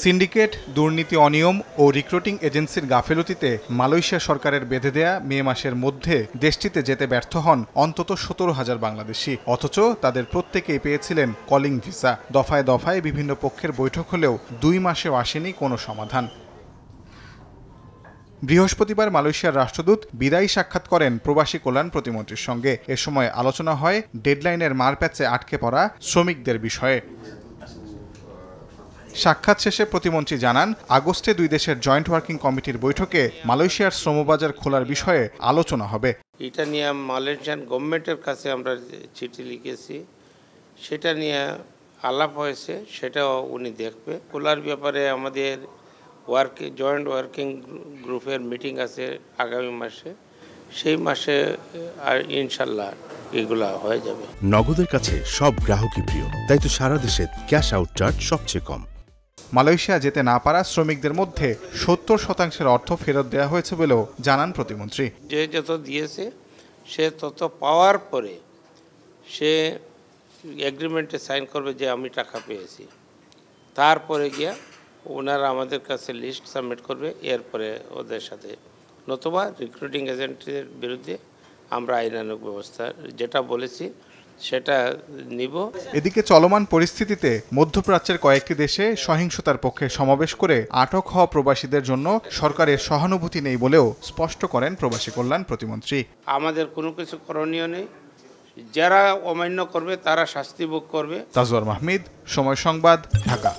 Syndicate, দুর্নীতি, অনিয়ম ও recruiting এজেন্সির গাফেলতিতে মালয়েশিয়া সরকারের বেঁধে দেয়া মে মাসের মধ্যে দেশটিতে যেতে ব্যর্থ হন অন্তত 17,000 বাংলাদেশি। অথচ তাদের প্রত্যেকেই পেয়েছিলেন কলিং ভিসা। দফায় দফায় বিভিন্ন পক্ষের বৈঠক হলেও 2 মাসেও আসেনি কোনো সমাধান। বৃহস্পতিবার মালয়েশিয়ার রাষ্ট্রদূত বিদায়ী সাক্ষাৎ করেন প্রবাসী কল্যাণ প্রতিমন্ত্রীর সঙ্গে। এ সময় আলোচনা হয় ডেডলাইনের মারপ্যাচে আটকে পড়া শ্রমিকদের বিষয়ে। সাক্ষাৎ শেষে প্রতিমন্ত্রী জানান, আগস্টে 2 দেশের জয়েন্ট ওয়ার্কিং কমিটির বৈঠকে মালয়েশিয়ার শ্রমবাজার খোলার বিষয়ে আলোচনা হবে। এটা নিয়ে মালয়েশিয়ান গভর্নমেন্টের কাছে আমরা চিঠি লিখেছি, সেটা নিয়ে আলাপ হয়েছে, সেটাও উনি দেখবে। খোলার ব্যাপারে আমাদের জয়েন্ট ওয়ার্কিং গ্রুপের মিটিং আছে আগামী মাসে, সেই মাসে আর ইনশাল্লাহ এগুলা হয়ে যাবে। নগদের কাছে সব গ্রাহকই প্রিয়, তাই তো সারা দেশে ক্যাশ আউট চার্জ সবচেয়ে কম। মালয়েশিয়া যেতে না পারা শ্রমিকদের মধ্যে 70% অর্থ ফেরত দেওয়া হয়েছে বলেও জানান প্রতিমন্ত্রী। যে যত দিয়েছে সে তত পাওয়ার পরে সে এগ্রিমেন্টে সাইন করবে যে আমি টাকা পেয়েছি, তারপরে গিয়া ওনারা আমাদের কাছে লিস্ট সাবমিট করবে, এরপরে ওদের সাথে, নতুবা রিক্রুটিং এজেন্টের বিরুদ্ধে আমরা আইনানুগ ব্যবস্থা যেটা বলেছি সেটা নিব। এদিকে চলমান পরিস্থিতিতে মধ্যপ্রাচ্যের কয়েকটি দেশে সহিংসতার পক্ষে সমাবেশ করে আটক হওয়া প্রবাসীদের জন্য সরকারের সহানুভূতি নেই বলেও স্পষ্ট করেন প্রবাসী কল্যাণ প্রতিমন্ত্রী। আমাদের কোনো কিছু করণীয় নেই, যারা অমান্য করবে তারা শাস্তি ভোগ করবে। তাজওয়ার মাহমিদ, সময় সংবাদ, ঢাকা।